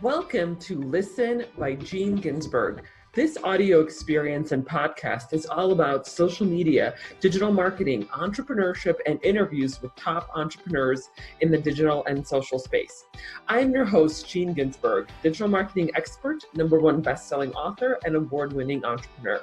Welcome to Listen by Gene Ginsberg. This audio experience and podcast is all about social media, digital marketing, entrepreneurship, and interviews with top entrepreneurs in the digital and social space. I'm your host, Gene Ginsberg, digital marketing expert, #1 best-selling author, and award-winning entrepreneur.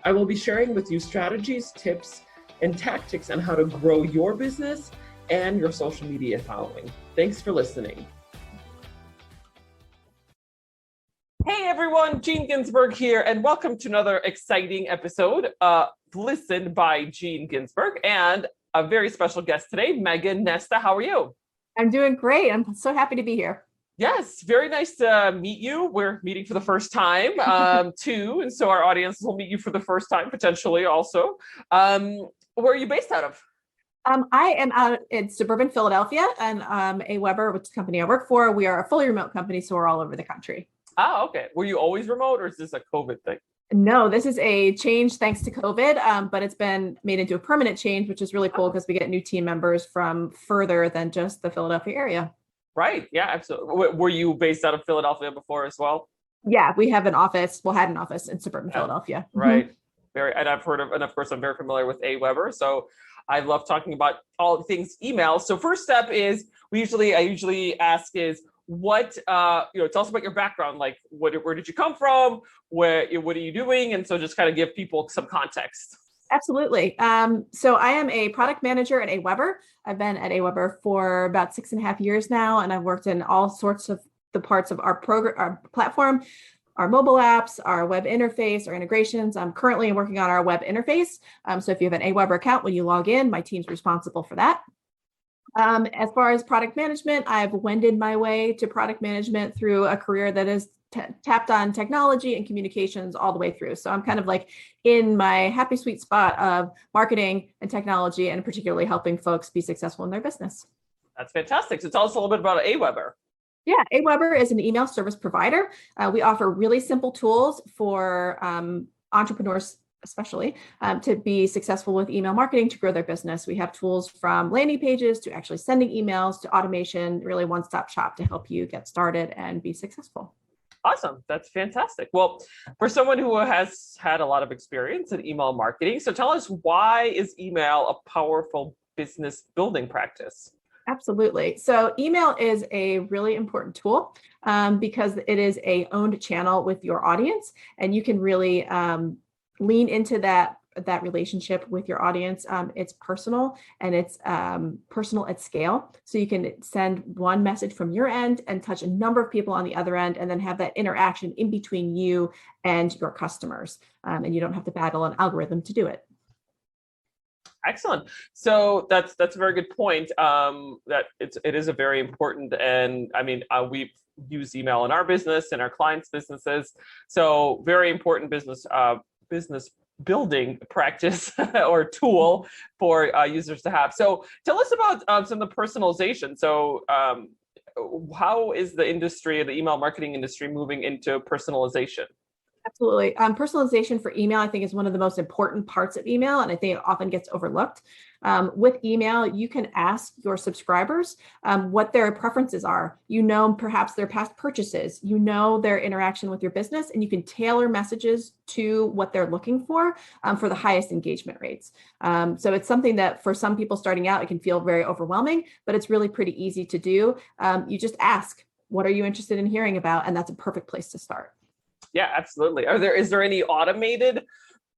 I will be sharing with you strategies, tips, and tactics on how to grow your business and your social media following. Thanks for listening. Hey everyone, Gene Ginsberg here, and welcome to another exciting episode of Listen by Gene Ginsberg, and a very special guest today, Meghan. Nesta, how are you? I'm doing great. I'm so happy to be here. Yes, very nice to meet you. We're meeting for the first time too, and so our audience will meet you for the first time, potentially also. Where are you based out of? I am out in suburban Philadelphia, and AWeber, which is the company I work for, we are a fully remote company, so we're all over the country. Oh, okay. Were you always remote, or is this a COVID thing? No, this is a change thanks to COVID, but it's been made into a permanent change, which is really cool because we get new team members from further than just the Philadelphia area. Right. Yeah, absolutely. Were you based out of Philadelphia before as well? Yeah, we have an office. Well, had an office in suburban Philadelphia. Right. Very. And I've heard of, and of course, I'm very familiar with AWeber. So I love talking about all things email. So first step is I usually ask is, what tell us about your background, like where did you come from, what are you doing, and so just kind of give people some context. Absolutely. So I am a product manager at AWeber. I've been at AWeber for about 6.5 years now, and I've worked in all sorts of the parts of our program, our platform, our mobile apps, our web interface, our integrations. I'm currently working on our web interface. So if you have an AWeber account, when you log in, my team's responsible for that. As far as product management, I've wended my way to product management through a career that is tapped on technology and communications all the way through. So I'm kind of like in my happy sweet spot of marketing and technology, and particularly helping folks be successful in their business. That's fantastic. So tell us a little bit about AWeber. Yeah, AWeber is an email service provider. We offer really simple tools for entrepreneurs, especially to be successful with email marketing, to grow their business. We have tools from landing pages to actually sending emails to automation, really one-stop shop to help you get started and be successful. Awesome. That's fantastic. Well, for someone who has had a lot of experience in email marketing, so tell us, why is email a powerful business building practice? Absolutely. So email is a really important tool because it is a owned channel with your audience, and you can really lean into that relationship with your audience. It's personal, and it's personal at scale. So you can send one message from your end and touch a number of people on the other end, and then have that interaction in between you and your customers. And you don't have to battle an algorithm to do it. Excellent. So that's a very good point. That it is a very important, and I mean, we've used email in our business and our clients' businesses. So very important business building practice or tool for users to have. So tell us about some of the personalization. So how is the email marketing industry moving into personalization? Absolutely. Personalization for email, I think, is one of the most important parts of email, and I think it often gets overlooked. With email, you can ask your subscribers what their preferences are. Perhaps their past purchases, their interaction with your business, and you can tailor messages to what they're looking for the highest engagement rates. So it's something that for some people starting out, it can feel very overwhelming, but it's really pretty easy to do. You just ask, what are you interested in hearing about? And that's a perfect place to start. Yeah, absolutely. Is there any automated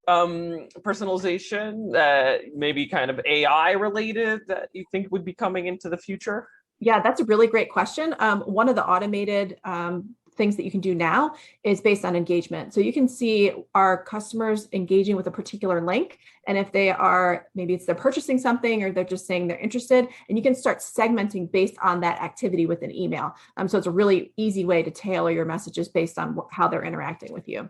personalization that maybe kind of AI related that you think would be coming into the future? Yeah, that's a really great question. One of the automated things that you can do now is based on engagement. So you can see our customers engaging with a particular link. And if maybe they're purchasing something, or they're just saying they're interested, and you can start segmenting based on that activity with an email. So it's a really easy way to tailor your messages based on how they're interacting with you.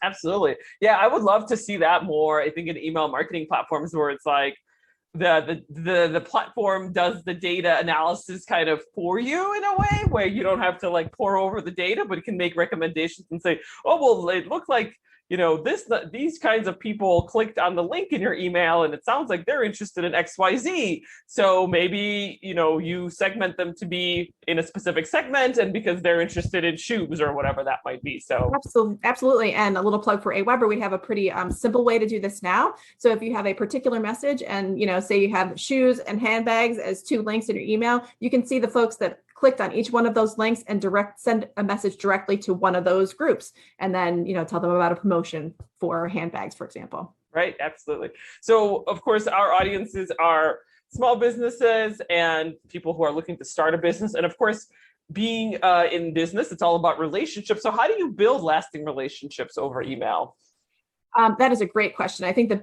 Absolutely. Yeah, I would love to see that more. I think in email marketing platforms where it's like, the platform does the data analysis kind of for you in a way where you don't have to like pour over the data, but it can make recommendations and say, oh, well, it looked like these kinds of people clicked on the link in your email and it sounds like they're interested in XYZ. So maybe, you segment them to be in a specific segment and because they're interested in shoes or whatever that might be. So absolutely. And a little plug for AWeber, we have a pretty simple way to do this now. So if you have a particular message and, say you have shoes and handbags as 2 links in your email, you can see the folks that clicked on each one of those links and send a message directly to one of those groups. And then, tell them about a promotion for handbags, for example. Right. Absolutely. So of course, our audiences are small businesses and people who are looking to start a business. And of course, being in business, it's all about relationships. So how do you build lasting relationships over email? That is a great question. I think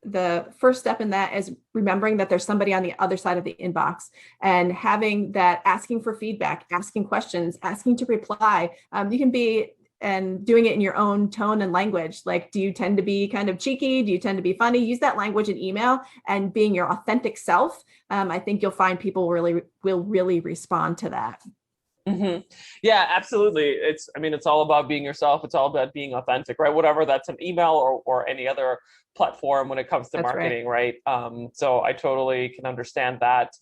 the first step in that is remembering that there's somebody on the other side of the inbox and having that asking for feedback, asking questions, asking to reply. You can be and doing it in your own tone and language. Like, do you tend to be kind of cheeky? Do you tend to be funny? Use that language in email and being your authentic self. I think you'll find people will really respond to that. Mm-hmm. Yeah, absolutely. It's all about being yourself. It's all about being authentic, right? Whatever that's an email or any other platform when it comes to marketing, right? So I totally can understand that.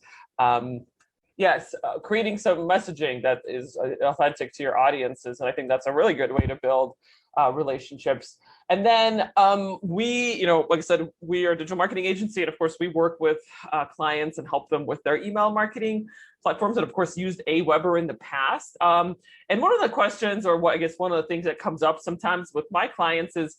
Yes, creating some messaging that is authentic to your audiences. And I think that's a really good way to build relationships. And then we, like I said, we are a digital marketing agency. And of course, we work with clients and help them with their email marketing platforms that, of course, used AWeber in the past. And one of the questions, or one of the things that comes up sometimes with my clients is,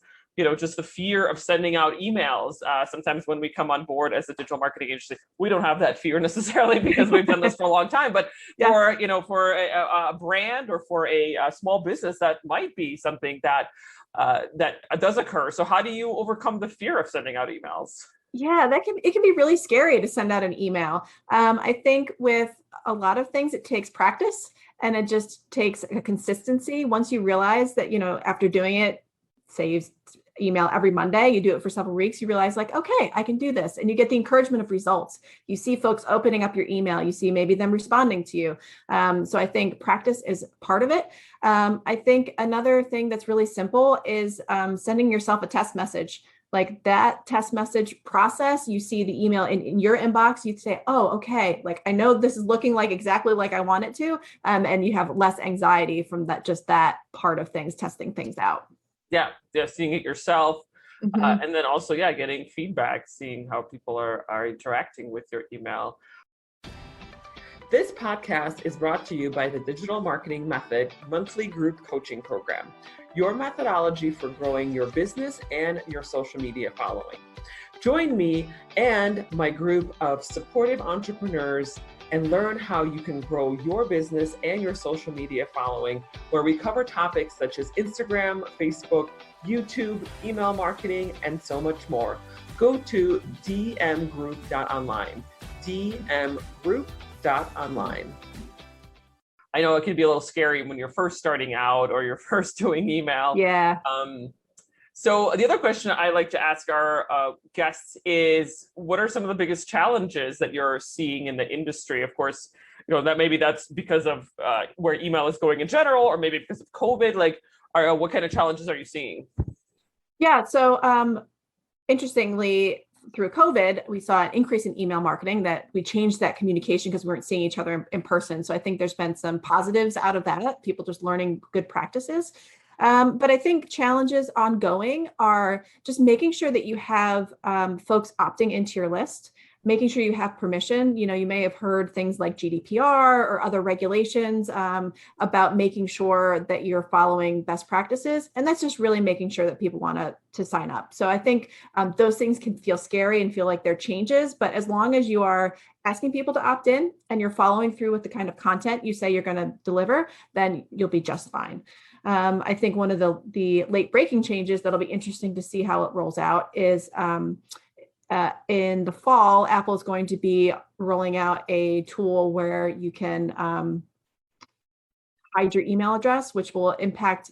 just the fear of sending out emails. Sometimes when we come on board as a digital marketing agency, we don't have that fear necessarily because we've done this for a long time. But for a brand or for a small business, that might be something that does occur. So how do you overcome the fear of sending out emails? Yeah, it can be really scary to send out an email. I think with a lot of things, it takes practice and it just takes a consistency. Once you realize that, after doing it, say you email every Monday, you do it for several weeks, you realize like, okay, I can do this. And you get the encouragement of results. You see folks opening up your email, you see maybe them responding to you. So I think practice is part of it. I think another thing that's really simple is sending yourself a test message. Like that test message process, you see the email in your inbox, you say, oh, okay, like I know this is looking like exactly like I want it to. And you have less anxiety from that part of things, testing things out. Yeah, seeing it yourself. Mm-hmm. And then also, getting feedback, seeing how people are interacting with your email. This podcast is brought to you by the Digital Marketing Method monthly group coaching program, your methodology for growing your business and your social media following. Join me and my group of supportive entrepreneurs and learn how you can grow your business and your social media following, where we cover topics such as Instagram, Facebook, YouTube, email marketing, and so much more. Go to dmgroup.online, dmgroup.online. I know it can be a little scary when you're first starting out or you're first doing email. Yeah. So the other question I like to ask our guests is, what are some of the biggest challenges that you're seeing in the industry? Of course, that's because of where email is going in general, or maybe because of COVID. What kind of challenges are you seeing? Yeah. So interestingly, through COVID, we saw an increase in email marketing, that we changed that communication because we weren't seeing each other in person. So I think there's been some positives out of that, people just learning good practices. But I think challenges ongoing are just making sure that you have folks opting into your list, making sure you have permission. You may have heard things like GDPR or other regulations about making sure that you're following best practices. And that's just really making sure that people want to sign up. So I think those things can feel scary and feel like they're changes, but as long as you are asking people to opt in and you're following through with the kind of content you say you're going to deliver, then you'll be just fine. I think one of the late breaking changes that'll be interesting to see how it rolls out is in the fall, Apple is going to be rolling out a tool where you can hide your email address, which will impact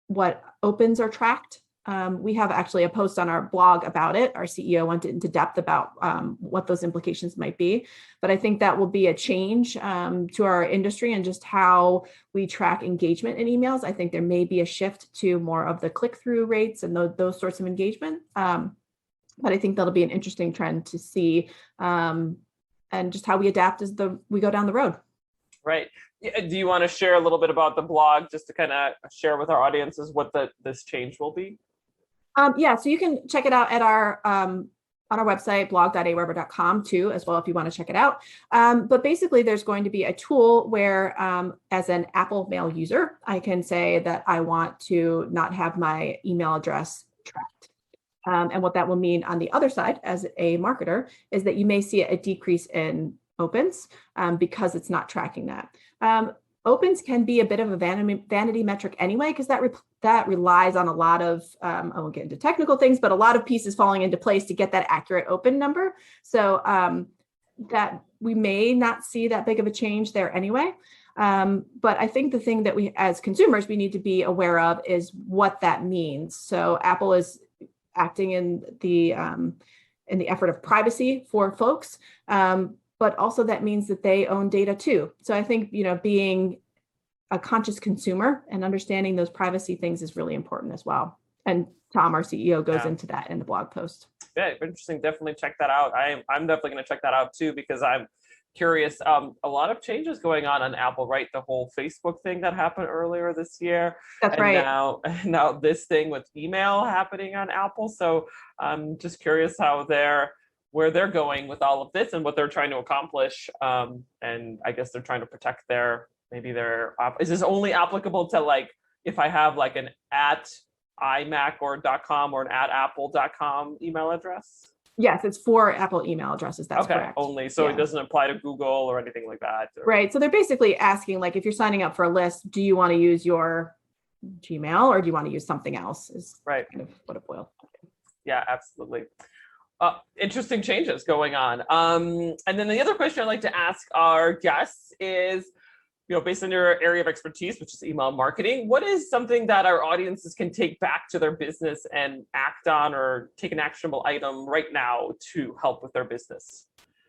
what opens are tracked We have actually a post on our blog about it. Our CEO went into depth about what those implications might be. But I think that will be a change to our industry and just how we track engagement in emails. I think there may be a shift to more of the click-through rates and those sorts of engagement. But I think that'll be an interesting trend to see, and just how we adapt as we go down the road. Right. Do you want to share a little bit about the blog, just to kind of share with our audiences what this change will be? Yeah, so you can check it out at our on our website, blog.aweber.com too, as well, if you want to check it out. But basically, there's going to be a tool where, as an Apple Mail user, I can say that I want to not have my email address tracked. And what that will mean on the other side, as a marketer, is that you may see a decrease in opens because it's not tracking that. Opens can be a bit of a vanity metric anyway, because that relies on a lot of, I won't get into technical things, but a lot of pieces falling into place to get that accurate open number. So that we may not see that big of a change there anyway. But I think the thing that we, as consumers, we need to be aware of is what that means. So Apple is acting in the effort of privacy for folks. But also that means that they own data too. So I think, being a conscious consumer and understanding those privacy things is really important as well. And Tom, our CEO, goes into that in the blog post. Yeah, interesting. Definitely check that out. I'm definitely going to check that out too, because I'm curious. A lot of changes going on Apple, right? The whole Facebook thing that happened earlier this year. That's right. Now this thing with email happening on Apple. So I'm just curious where they're going with all of this and what they're trying to accomplish. And I guess they're trying to protect is this only applicable to, like, if I have like an @iMac or .com or an @apple.com email address? Yes, it's for Apple email addresses. That's correct. Only. So It doesn't apply to Google or anything like that. Right. So they're basically asking, like, if you're signing up for a list, do you want to use your Gmail or do you want to use something else? Is right. Kind of what it boils down to. Yeah, absolutely. Interesting changes going on. And then the other question I'd like to ask our guests is, based on your area of expertise, which is email marketing, what is something that our audiences can take back to their business and act on, or take an actionable item right now to help with their business?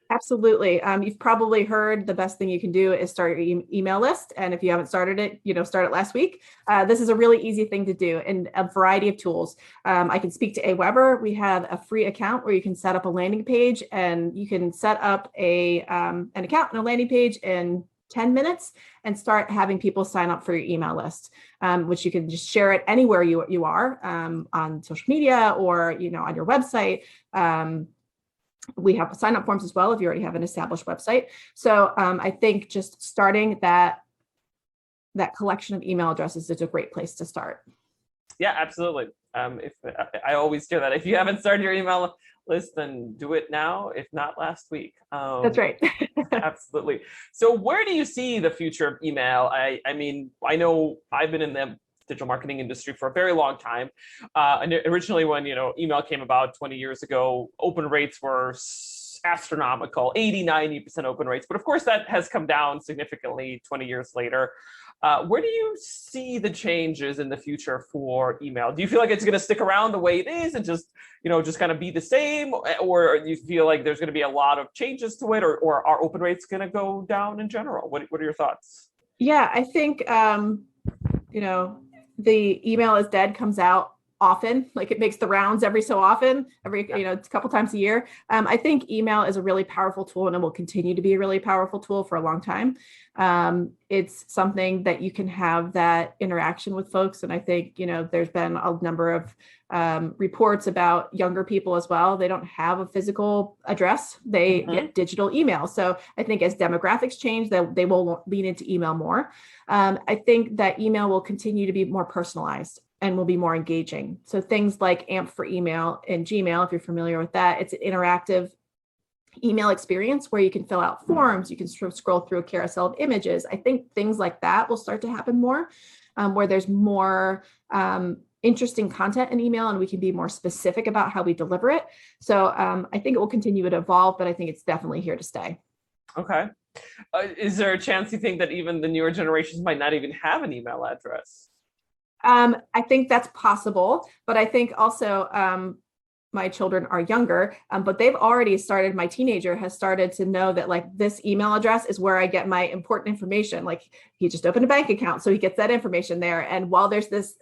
Absolutely. You've probably heard the best thing you can do is start your email list. And if you haven't started it, start it last week. This is a really easy thing to do in a variety of tools. I can speak to Aweber. We have a free account where you can set up a landing page, and you can set up an account and a landing page in 10 minutes and start having people sign up for your email list, which you can just share it anywhere you are, on social media or, on your website. We have sign up forms as well if you already have an established website. So I think just starting that collection of email addresses is a great place to start. Yeah, absolutely. If I always hear that if you haven't started your email list, then do it now, if not last week. That's right. Absolutely. So where do you see the future of email? I mean, I know I've been in the digital marketing industry for a very long time. And originally when, email came about 20 years ago, open rates were astronomical, 80-90% open rates. But of course, that has come down significantly 20 years later. Where do you see the changes in the future for email? Do you feel like it's going to stick around the way it is and just kind of be the same? Or do you feel like there's going to be a lot of changes to it, or are open rates going to go down in general? What are your thoughts? Yeah, I think, the email is dead comes out often, like it makes the rounds every so often, a couple times a year. I think email is a really powerful tool, and it will continue to be a really powerful tool for a long time. It's something that you can have that interaction with folks. And I think, there's been a number of reports about younger people as well. They don't have a physical address. They get digital email. So I think as demographics change, they will lean into email more. I think that email will continue to be more personalized and will be more engaging. So things like AMP for email in Gmail, if you're familiar with that, it's an interactive email experience where you can fill out forms, you can scroll through a carousel of images. I think things like that will start to happen more, where there's more interesting content in email, and we can be more specific about how we deliver it. So I think it will continue to evolve, but I think it's definitely here to stay. Okay. Is there a chance you think that even the newer generations might not even have an email address? I think that's possible, but I think also my children are younger, but they've already started. My teenager has started to know that like this email address is where I get my important information. Like he just opened a bank account, so he gets that information there. And while there's this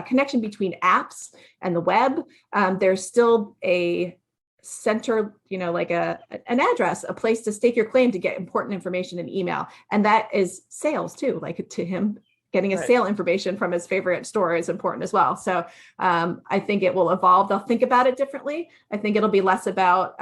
connection between apps and the web, there's still a center, like an address, a place to stake your claim to get important information in email. And that is sales too, like to him. Getting his sale information from his favorite store is important as well. So I think it will evolve. They'll think about it differently. I think it'll be less about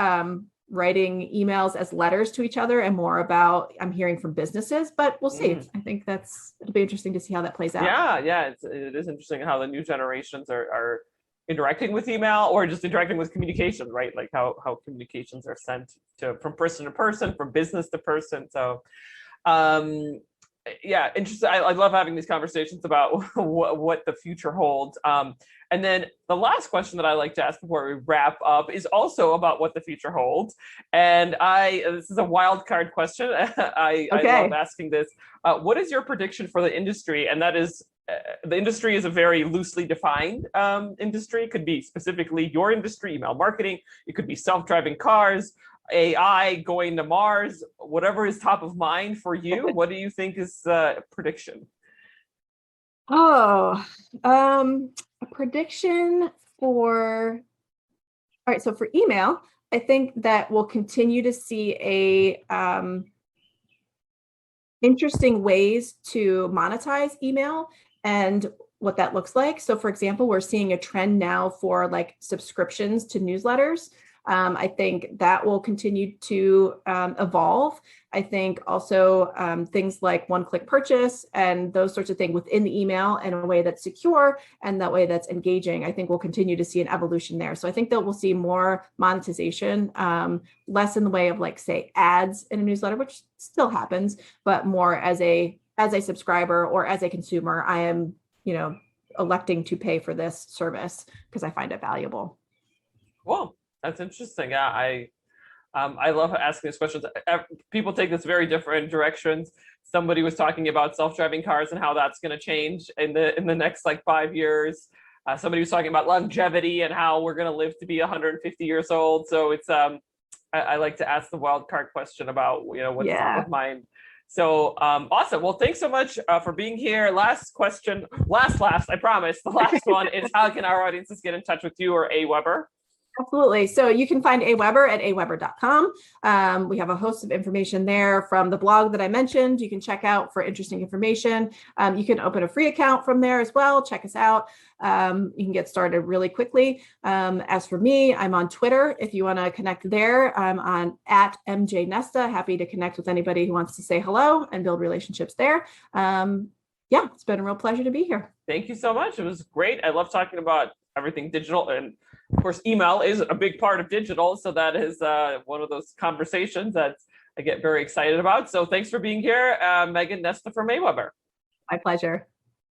writing emails as letters to each other and more about I'm hearing from businesses, but we'll see. I think it'll be interesting to see how that plays out. Yeah. It is interesting how the new generations are interacting with email or just interacting with communication, right? Like how communications are sent from person to person, from business to person. So yeah, interesting. I love having these conversations about what the future holds. And then the last question that I like to ask before we wrap up is also about what the future holds. And this is a wild card question. I love asking this. What is your prediction for the industry? And that is, the industry is a very loosely defined industry. It could be specifically your industry, email marketing. It could be self-driving cars, AI, going to Mars, whatever is top of mind for you. What do you think is a prediction? A prediction all right. So for email, I think that we'll continue to see interesting ways to monetize email and what that looks like. So for example, we're seeing a trend now for like subscriptions to newsletters. I think that will continue to evolve. I think also things like one-click purchase and those sorts of things within the email in a way that's secure and that way that's engaging, I think we'll continue to see an evolution there. So I think that we'll see more monetization, less in the way of like, say, ads in a newsletter, which still happens, but more as a subscriber or as a consumer, I am, electing to pay for this service because I find it valuable. Cool. That's interesting. Yeah, I love asking these questions. People take this very different directions. Somebody was talking about self-driving cars and how that's going to change in the next like 5 years. Somebody was talking about longevity and how we're going to live to be 150 years old. So it's I like to ask the wild card question about what's top of mind. So awesome. Well, thanks so much for being here. Last question, last, I promise. The last one is how can our audiences get in touch with you or AWeber? Absolutely. So you can find AWeber at aweber.com. We have a host of information there from the blog that I mentioned. You can check out for interesting information. You can open a free account from there as well. Check us out. You can get started really quickly. As for me, I'm on Twitter. If you want to connect there, I'm on @MJ_Nesta. Happy to connect with anybody who wants to say hello and build relationships there. Yeah, it's been a real pleasure to be here. Thank you so much. It was great. I love talking about everything digital, and of course email is a big part of digital, so that is one of those conversations that I get very excited about. So thanks for being here, Meghan, Nesta from AWeber. My pleasure.